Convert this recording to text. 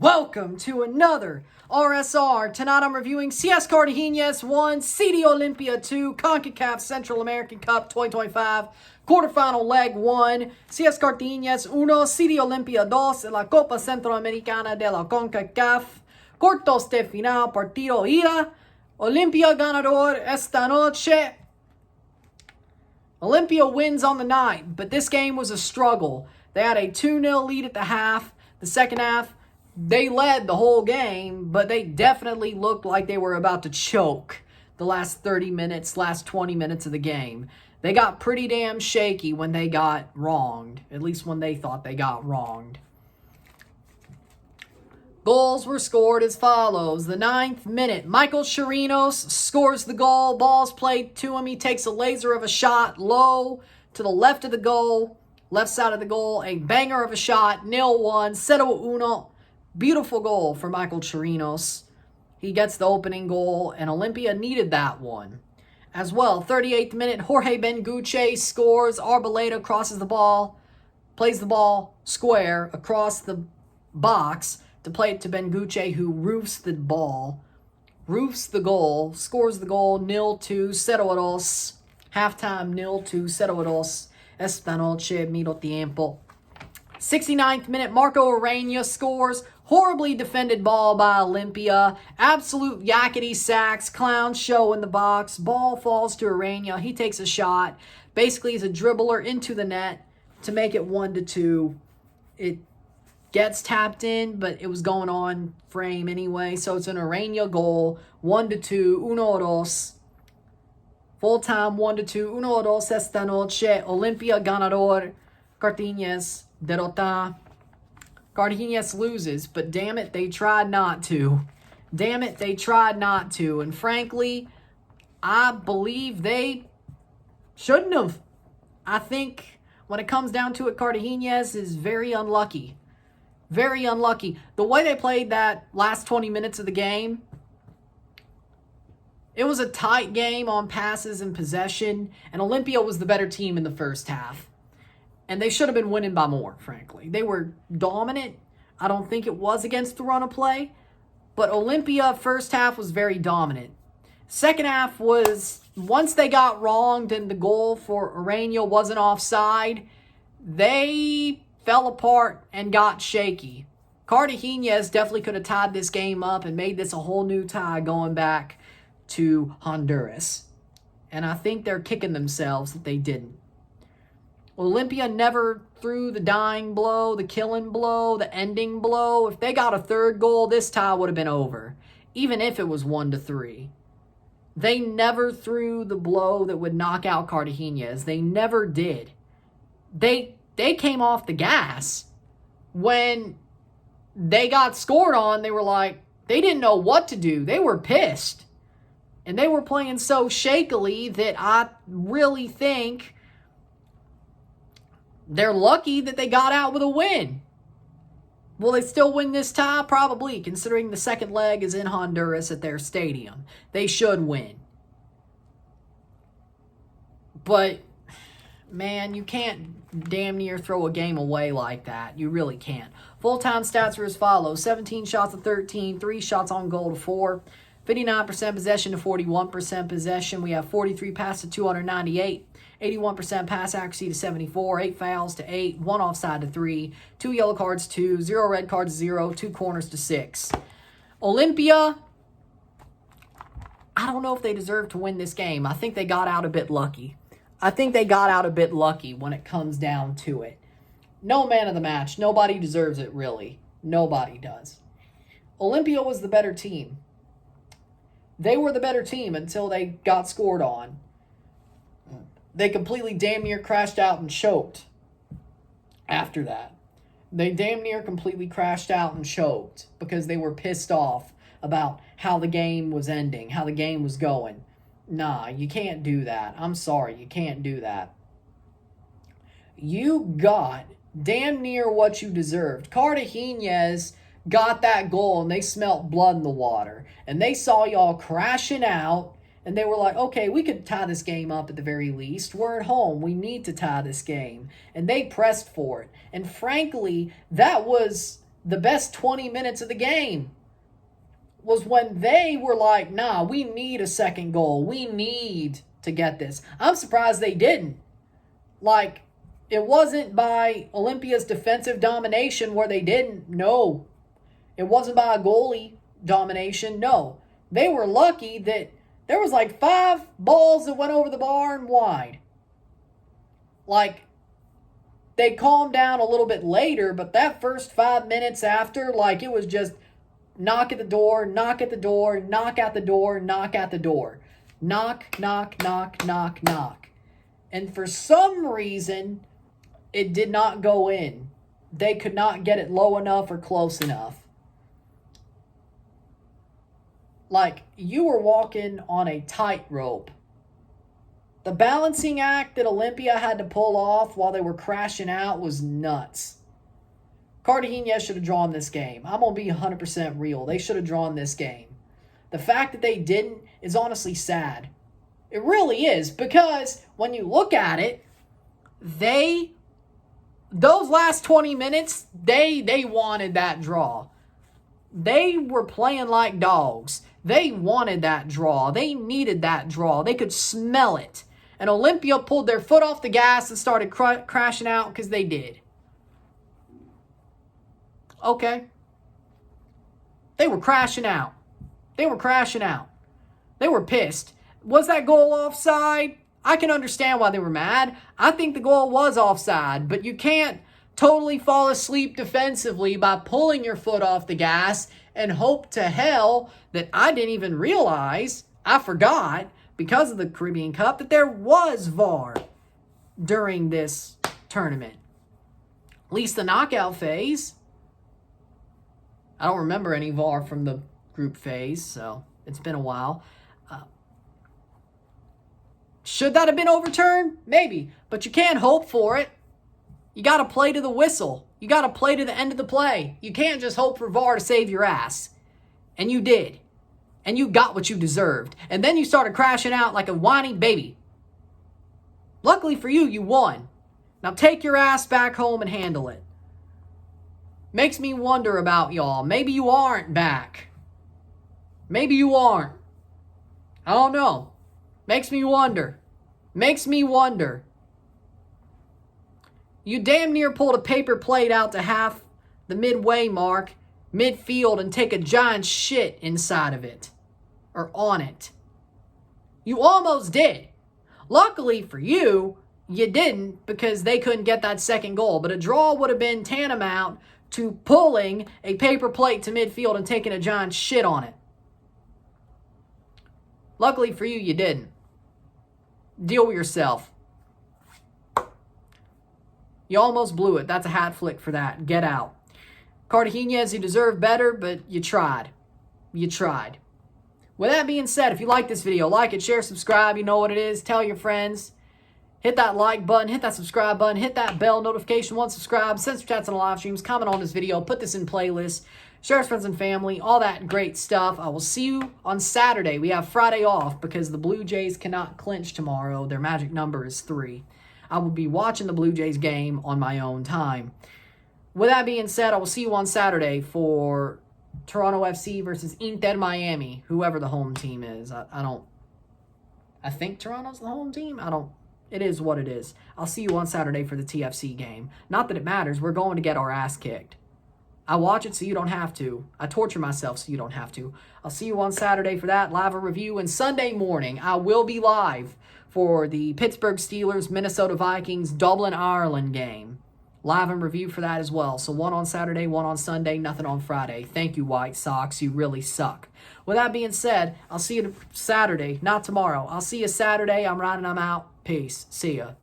Welcome to another RSR. Tonight I'm reviewing CS Cartaginés 1, CD Olimpia 2, CONCACAF Central American Cup 2025, quarterfinal leg 1, CS Cartaginés 1, CD Olimpia 2, en la Copa Centroamericana de la CONCACAF, cuartos de final, partido ida, Olimpia ganador esta noche. Olimpia wins on the night, but this game was a struggle. They had a 2-0 lead at the half. The second half, they led the whole game, but they definitely looked like they were about to choke the last 30 minutes, last 20 minutes of the game. They got pretty damn shaky when they got wronged, at least when they thought they got wronged. Goals were scored as follows. The 9th minute, Michael Chirinos scores the goal. Ball's played to him. He takes a laser of a shot low to the left of the goal, left side of the goal. A banger of a shot, 0-1, 0-1. Beautiful goal for Michael Chirinos. He gets the opening goal, and Olimpia needed that one. As well, 38th minute, Jorge Benguche scores. Arboleda crosses the ball, plays the ball square across the box to play it to Benguche, who roofs the ball, roofs the goal, scores the goal, 0-2, 0-2. Halftime, 0-2, 0-2. Esta noche, medio tiempo. 69th minute, Marco Arena scores. Horribly defended ball by Olimpia. Absolute yakety sacks. Clown show in the box. Ball falls to Arena. He takes a shot. Basically, he's a dribbler into the net to make it 1-2. It gets tapped in, but it was going on frame anyway. So it's an Arena goal. 1-2. 1-2. Full time 1-2. 1-2 esta noche. Olimpia ganador. Cartaginés derrota. Cartaginés loses, but damn it, they tried not to. Damn it, they tried not to. And frankly, I believe they shouldn't have. I think when it comes down to it, Cartaginés is very unlucky. Very unlucky. The way they played that last 20 minutes of the game, it was a tight game on passes and possession, and Olimpia was the better team in the first half. And they should have been winning by more, frankly. They were dominant. I don't think it was against the run of play. But Olimpia, first half, was very dominant. Second half was, once they got wronged and the goal for Arena wasn't offside, they fell apart and got shaky. Cartaginés definitely could have tied this game up and made this a whole new tie going back to Honduras. And I think they're kicking themselves that they didn't. Olimpia never threw the dying blow, the killing blow, the ending blow. If they got a third goal, this tie would have been over, even if it was 1-3. They never threw the blow that would knock out Cartaginés. They never did. They came off the gas. When they got scored on, they were like, they didn't know what to do. They were pissed. And they were playing so shakily that I really think they're lucky that they got out with a win. Will they still win this tie? Probably, considering the second leg is in Honduras at their stadium. They should win. But, man, you can't damn near throw a game away like that. You really can't. Full-time stats are as follows. 17 shots to 13, 3 shots on goal to 4, 59% possession to 41% possession. We have 43 passes to 298. 81% pass accuracy to 74, 8 fouls to 8, 1 offside to 3, 2 yellow cards to 2, 0 red cards to 0, 2 corners to 6. Olimpia, I don't know if they deserve to win this game. I think they got out a bit lucky. I think they got out a bit lucky when it comes down to it. No man of the match. Nobody deserves it, really. Nobody does. Olimpia was the better team. They were the better team until they got scored on. They completely damn near crashed out and choked after that. They damn near completely crashed out and choked because they were pissed off about how the game was ending, how the game was going. Nah, you can't do that. I'm sorry, you can't do that. You got damn near what you deserved. Cartaginés got that goal and they smelt blood in the water. And they saw y'all crashing out. And they were like, okay, we could tie this game up at the very least. We're at home. We need to tie this game. And they pressed for it. And frankly, that was the best 20 minutes of the game was when they were like, nah, we need a second goal. We need to get this. I'm surprised they didn't. Like, it wasn't by Olimpia's defensive domination where they didn't. No. It wasn't by a goalie domination. No. They were lucky that there was like 5 balls that went over the bar and wide. Like, they calmed down a little bit later, but that first 5 minutes after, like, it was just knock at the door, knock at the door, knock at the door, knock at the door. Knock, knock, knock, knock, knock. And for some reason, it did not go in. They could not get it low enough or close enough. Like, you were walking on a tightrope. The balancing act that Olimpia had to pull off while they were crashing out was nuts. Cartaginés should have drawn this game. I'm going to be 100% real. They should have drawn this game. The fact that they didn't is honestly sad. It really is, because when you look at it, those last 20 minutes, they wanted that draw. They were playing like dogs. They wanted that draw. They needed that draw. They could smell it. And Olimpia pulled their foot off the gas and started crashing out because they did. Okay. They were crashing out. They were crashing out. They were pissed. Was that goal offside? I can understand why they were mad. I think the goal was offside, but you can't totally fall asleep defensively by pulling your foot off the gas and hope to hell that I didn't even realize, I forgot, because of the Caribbean Cup, that there was VAR during this tournament. At least the knockout phase. I don't remember any VAR from the group phase, so it's been a while. Should that have been overturned? Maybe, but you can't hope for it. You got to play to the whistle. You got to play to the end of the play. You can't just hope for VAR to save your ass. And you did. And you got what you deserved. And then you started crashing out like a whiny baby. Luckily for you, you won. Now take your ass back home and handle it. Makes me wonder about y'all. Maybe you aren't back. Maybe you aren't. I don't know. Makes me wonder. Makes me wonder. You damn near pulled a paper plate out to half the midway mark, midfield, and take a giant shit inside of it. Or on it. You almost did. Luckily for you, you didn't, because they couldn't get that second goal. But a draw would have been tantamount to pulling a paper plate to midfield and taking a giant shit on it. Luckily for you, you didn't. Deal with yourself. You almost blew it. That's a hat flick for that. Get out. Cartaginés, you deserve better, but you tried. You tried. With that being said, if you like this video, like it, share, subscribe. You know what it is. Tell your friends. Hit that like button. Hit that subscribe button. Hit that bell notification once subscribed. Send some chats on the live streams. Comment on this video. Put this in playlists. Share with friends and family. All that great stuff. I will see you on Saturday. We have Friday off because the Blue Jays cannot clinch tomorrow. Their magic number is 3. I will be watching the Blue Jays game on my own time. With that being said, I will see you on Saturday for Toronto FC versus Inter Miami, whoever the home team is. I think Toronto's the home team. It is what it is. I'll see you on Saturday for the TFC game. Not that it matters. We're going to get our ass kicked. I watch it so you don't have to. I torture myself so you don't have to. I'll see you on Saturday for that live review. And Sunday morning, I will be live for the Pittsburgh Steelers, Minnesota Vikings, Dublin, Ireland game. Live and review for that as well. So one on Saturday, one on Sunday, nothing on Friday. Thank you, White Sox. You really suck. With that being said, I'll see you Saturday, not tomorrow. I'll see you Saturday. I'm riding, I'm out. Peace. See ya.